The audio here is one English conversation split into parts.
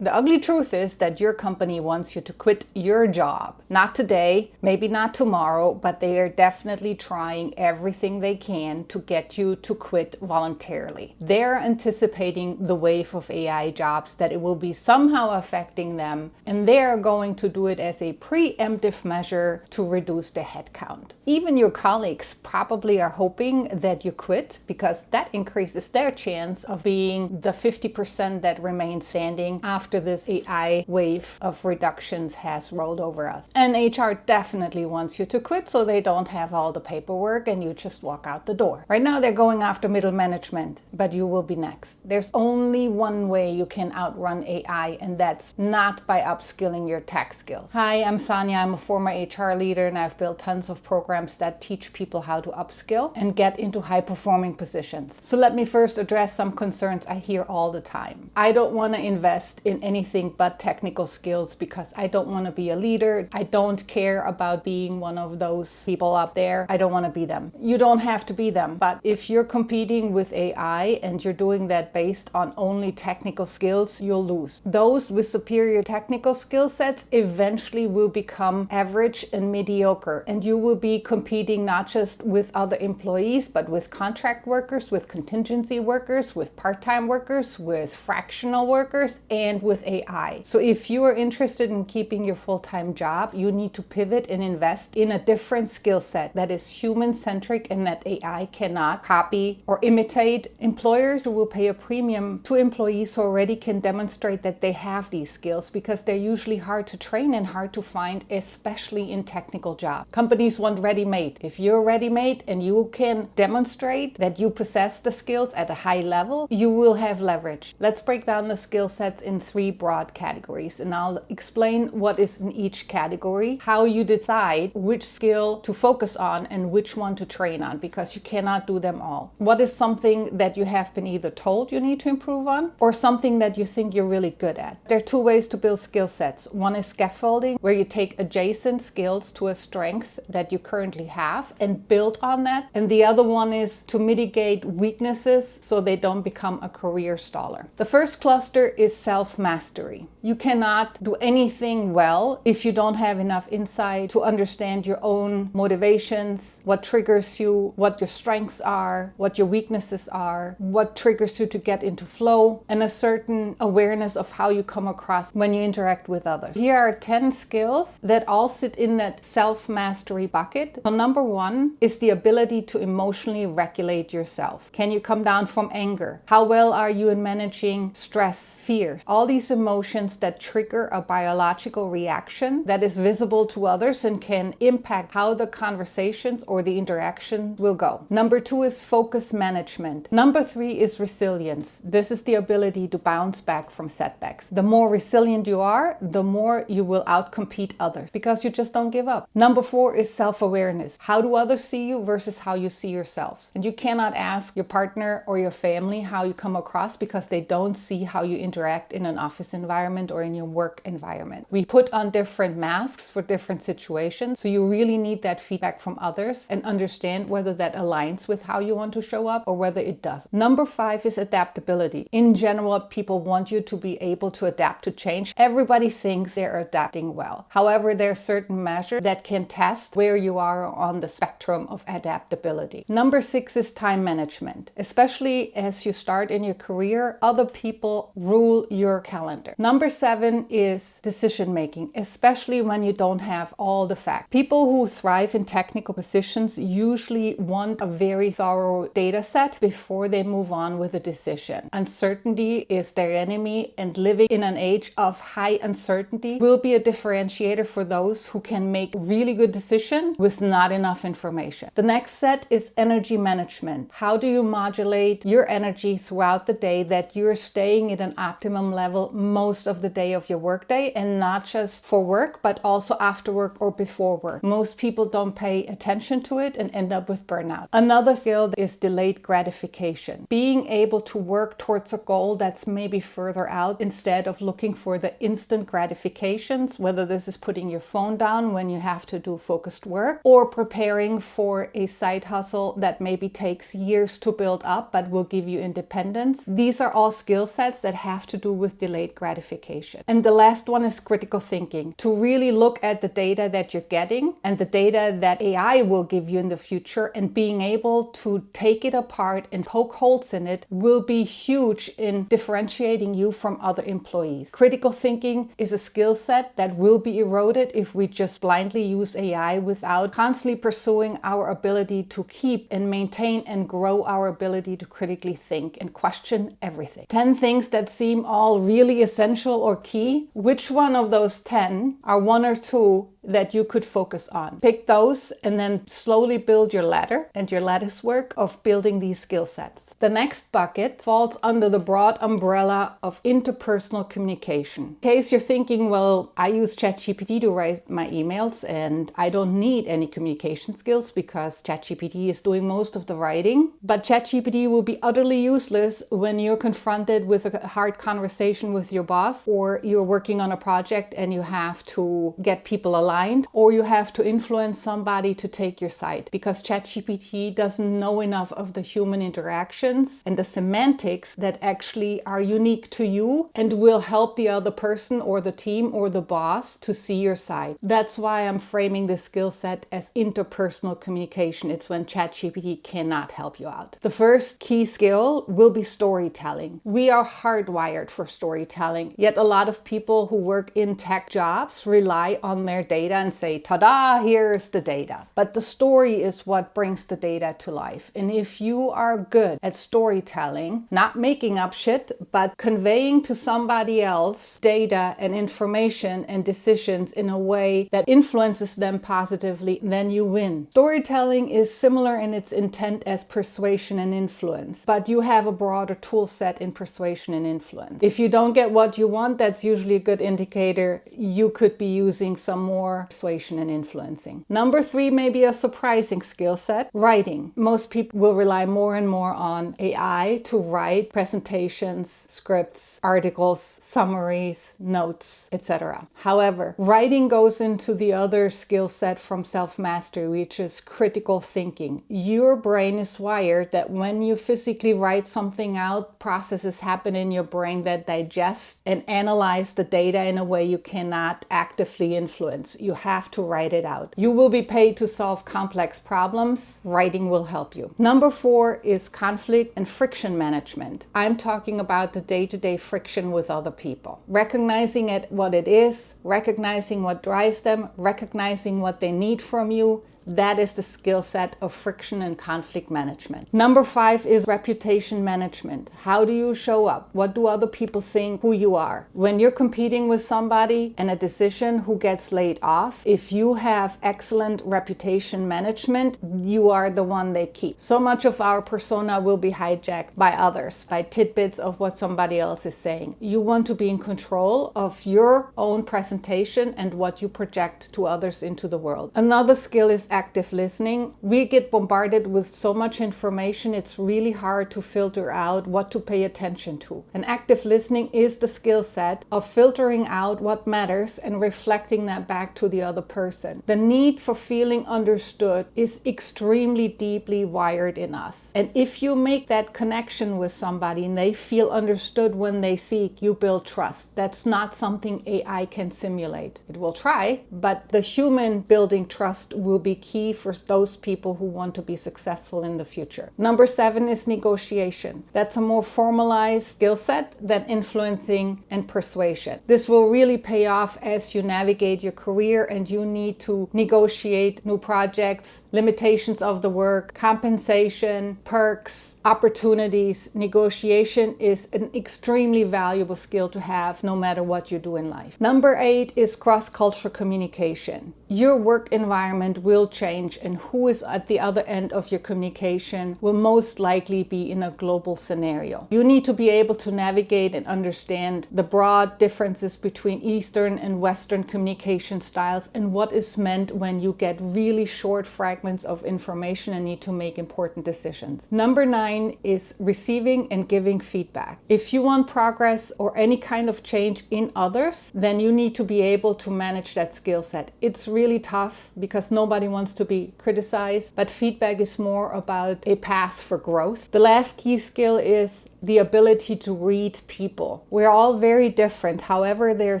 The ugly truth is that your company wants you to quit your job. Not today, maybe not tomorrow, but they are definitely trying everything they can to get you to quit voluntarily. They're anticipating the wave of AI jobs, that it will be somehow affecting them, and they're going to do it as a preemptive measure to reduce the headcount. Even your colleagues probably are hoping that you quit, because that increases their chance of being the 50% that remain standing after this AI wave of reductions has rolled over us. And HR definitely wants you to quit so they don't have all the paperwork and you just walk out the door. Right now they're going after middle management, but you will be next. There's only one way you can outrun AI, and that's not by upskilling your tech skills. Hi, I'm Sonia. I'm a former HR leader, and I've built tons of programs that teach people how to upskill and get into high-performing positions. So let me first address some concerns I hear all the time. I don't want to invest in anything but technical skills because I don't want to be a leader. I don't care about being one of those people up there. I don't want to be them. You don't have to be them, but if you're competing with AI and you're doing that based on only technical skills, you'll lose. Those with superior technical skill sets eventually will become average and mediocre, and you will be competing not just with other employees, but with contract workers, with contingency workers, with part-time workers, with fractional workers, and with AI. So if you are interested in keeping your full-time job, you need to pivot and invest in a different skill set that is human-centric and that AI cannot copy or imitate. Employers will pay a premium to employees who already can demonstrate that they have these skills, because they're usually hard to train and hard to find, especially in technical jobs. Companies want ready-made. If you're ready-made and you can demonstrate that you possess the skills at a high level, you will have leverage. Let's break down the skill sets in 3 broad categories, and I'll explain what is in each category, how you decide which skill to focus on and which one to train on, because you cannot do them all. What is something that you have been either told you need to improve on, or something that you think you're really good at? There are 2 ways to build skill sets. One is scaffolding, where you take adjacent skills to a strength that you currently have and build on that. And the other one is to mitigate weaknesses so they don't become a career staller. The first cluster is self-mastery. You cannot do anything well if you don't have enough insight to understand your own motivations, what triggers you, what your strengths are, what your weaknesses are, what triggers you to get into flow, and a certain awareness of how you come across when you interact with others. Here are 10 skills that all sit in that self-mastery bucket. So number 1 is the ability to emotionally regulate yourself. Can you come down from anger? How well are you in managing stress, fears? All these emotions that trigger a biological reaction that is visible to others and can impact how the conversations or the interaction will go. Number 2 is focus management. Number 3 is resilience. This is the ability to bounce back from setbacks. The more resilient you are, the more you will outcompete others, because you just don't give up. Number 4 is self-awareness. How do others see you versus how you see yourselves? And you cannot ask your partner or your family how you come across, because they don't see how you interact in an office environment or in your work environment. We put on different masks for different situations, so you really need that feedback from others and understand whether that aligns with how you want to show up or whether it doesn't. Number 5 is adaptability. In general, people want you to be able to adapt to change. Everybody thinks they're adapting well. However, there are certain measures that can test where you are on the spectrum of adaptability. Number 6 is time management. Especially as you start in your career, other people rule your calendar. Number 7 is decision making, especially when you don't have all the facts. People who thrive in technical positions usually want a very thorough data set before they move on with a decision. Uncertainty is their enemy, and living in an age of high uncertainty will be a differentiator for those who can make really good decisions with not enough information. The next set is energy management. How do you modulate your energy throughout the day that you're staying at an optimum level most of the day of your workday, and not just for work, but also after work or before work? Most people don't pay attention to it and end up with burnout. Another skill is delayed gratification. Being able to work towards a goal that's maybe further out instead of looking for the instant gratifications, whether this is putting your phone down when you have to do focused work, or preparing for a side hustle that maybe takes years to build up but will give you independence. These are all skill sets that have to do with delayed gratification. And the last one is critical thinking, to really look at the data that you're getting and the data that AI will give you in the future, and being able to take it apart and poke holes in it will be huge in differentiating you from other employees. Critical thinking is a skill set that will be eroded if we just blindly use AI without constantly pursuing our ability to keep and maintain and grow our ability to critically think and question everything. 10 things that seem all really essential or key. Which one of those 10 are one or two that you could focus on? Pick those and then slowly build your ladder and your lattice work of building these skill sets. The next bucket falls under the broad umbrella of interpersonal communication. In case you're thinking, well, I use ChatGPT to write my emails and I don't need any communication skills because ChatGPT is doing most of the writing. But ChatGPT will be utterly useless when you're confronted with a hard conversation with your boss, or you're working on a project and you have to get people aligned, or you have to influence somebody to take your side, because ChatGPT doesn't know enough of the human interactions and the semantics that actually are unique to you and will help the other person or the team or the boss to see your side. That's why I'm framing this skill set as interpersonal communication. It's when ChatGPT cannot help you out. The first key skill will be storytelling. We are hardwired for storytelling, yet a lot of people who work in tech jobs rely on their data and say, ta-da, here's the data. But the story is what brings the data to life. And if you are good at storytelling, not making up shit, but conveying to somebody else data and information and decisions in a way that influences them positively, then you win. Storytelling is similar in its intent as persuasion and influence, but you have a broader tool set in persuasion and influence. If you don't get what you want, that's usually a good indicator you could be using some more persuasion and influencing. Number 3 may be a surprising skill set, writing. Most people will rely more and more on AI to write presentations, scripts, articles, summaries, notes, etc. However, writing goes into the other skill set from self-mastery, which is critical thinking. Your brain is wired that when you physically write something out, processes happen in your brain that digest and analyze the data in a way you cannot actively influence. You have to write it out. You will be paid to solve complex problems. Writing will help you. Number 4 is conflict and friction management. I'm talking about the day-to-day friction with other people. Recognizing it what it is, recognizing what drives them, recognizing what they need from you. That is the skill set of friction and conflict management. Number 5 is reputation management. How do you show up? What do other people think who you are? When you're competing with somebody and a decision who gets laid off, if you have excellent reputation management, you are the one they keep. So much of our persona will be hijacked by others, by tidbits of what somebody else is saying. You want to be in control of your own presentation and what you project to others into the world. Another skill is active listening. We get bombarded with so much information, it's really hard to filter out what to pay attention to. And active listening is the skill set of filtering out what matters and reflecting that back to the other person. The need for feeling understood is extremely deeply wired in us. And if you make that connection with somebody and they feel understood when they speak, you build trust. That's not something AI can simulate. It will try, but the human building trust will be key for those people who want to be successful in the future. Number 7 is negotiation. That's a more formalized skill set than influencing and persuasion. This will really pay off as you navigate your career and you need to negotiate new projects, limitations of the work, compensation, perks, opportunities. Negotiation is an extremely valuable skill to have no matter what you do in life. Number 8 is cross-cultural communication. Your work environment will change, and who is at the other end of your communication will most likely be in a global scenario. You need to be able to navigate and understand the broad differences between Eastern and Western communication styles and what is meant when you get really short fragments of information and need to make important decisions. Number 9 line is receiving and giving feedback. If you want progress or any kind of change in others, then you need to be able to manage that skill set. It's really tough because nobody wants to be criticized, but feedback is more about a path for growth. The last key skill is the ability to read people. We're all very different. However, there are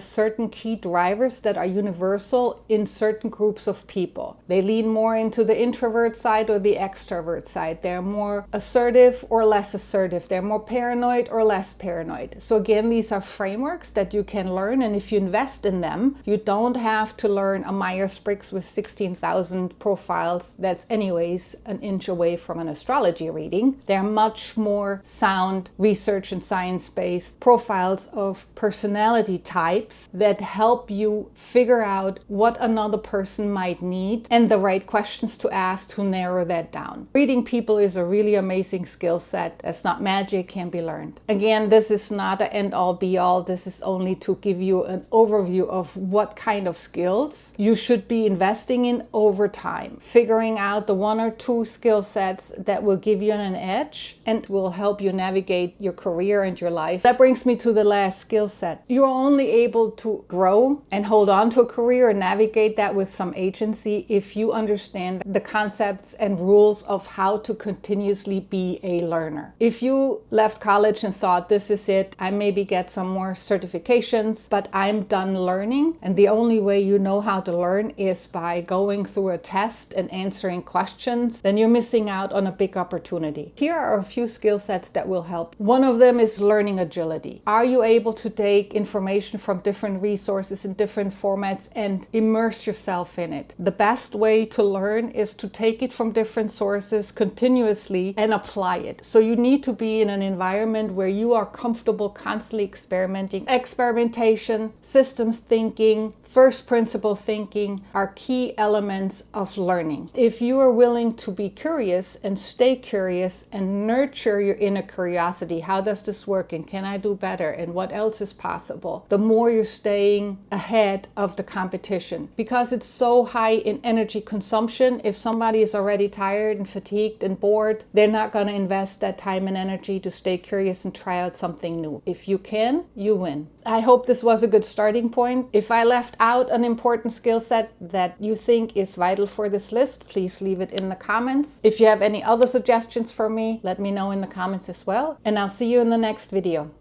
certain key drivers that are universal in certain groups of people. They lean more into the introvert side or the extrovert side. They're more assertive or less assertive. They're more paranoid or less paranoid. So again, these are frameworks that you can learn, and if you invest in them, you don't have to learn a Myers-Briggs with 16,000 profiles that's anyways an inch away from an astrology reading. They're much more sound research and science-based profiles of personality types that help you figure out what another person might need and the right questions to ask to narrow that down. Reading people is a really amazing skill set. That's not magic, can be learned. Again, this is not an end-all be-all. This is only to give you an overview of what kind of skills you should be investing in over time. Figuring out the one or two skill sets that will give you an edge and will help you navigate your career and your life. That brings me to the last skill set. You're only able to grow and hold on to a career and navigate that with some agency if you understand the concepts and rules of how to continuously be a learner. If you left college and thought, this is it, I maybe get some more certifications, but I'm done learning, and the only way you know how to learn is by going through a test and answering questions, then you're missing out on a big opportunity. Here are a few skill sets that will help. One of them is learning agility. Are you able to take information from different resources in different formats and immerse yourself in it? The best way to learn is to take it from different sources continuously and apply it. So you need to be in an environment where you are comfortable constantly experimenting. Experimentation, systems thinking, first principle thinking are key elements of learning. If you are willing to be curious and stay curious and nurture your inner curiosity, how does this work and can I do better and what else is possible, the more you're staying ahead of the competition. Because it's so high in energy consumption, if somebody is already tired and fatigued and bored, they're not going to invest that time and energy to stay curious and try out something new. If you can, you win. I hope this was a good starting point. If I left out an important skill set that you think is vital for this list, please leave it in the comments. If you have any other suggestions for me, let me know in the comments as well. And I'll see you in the next video.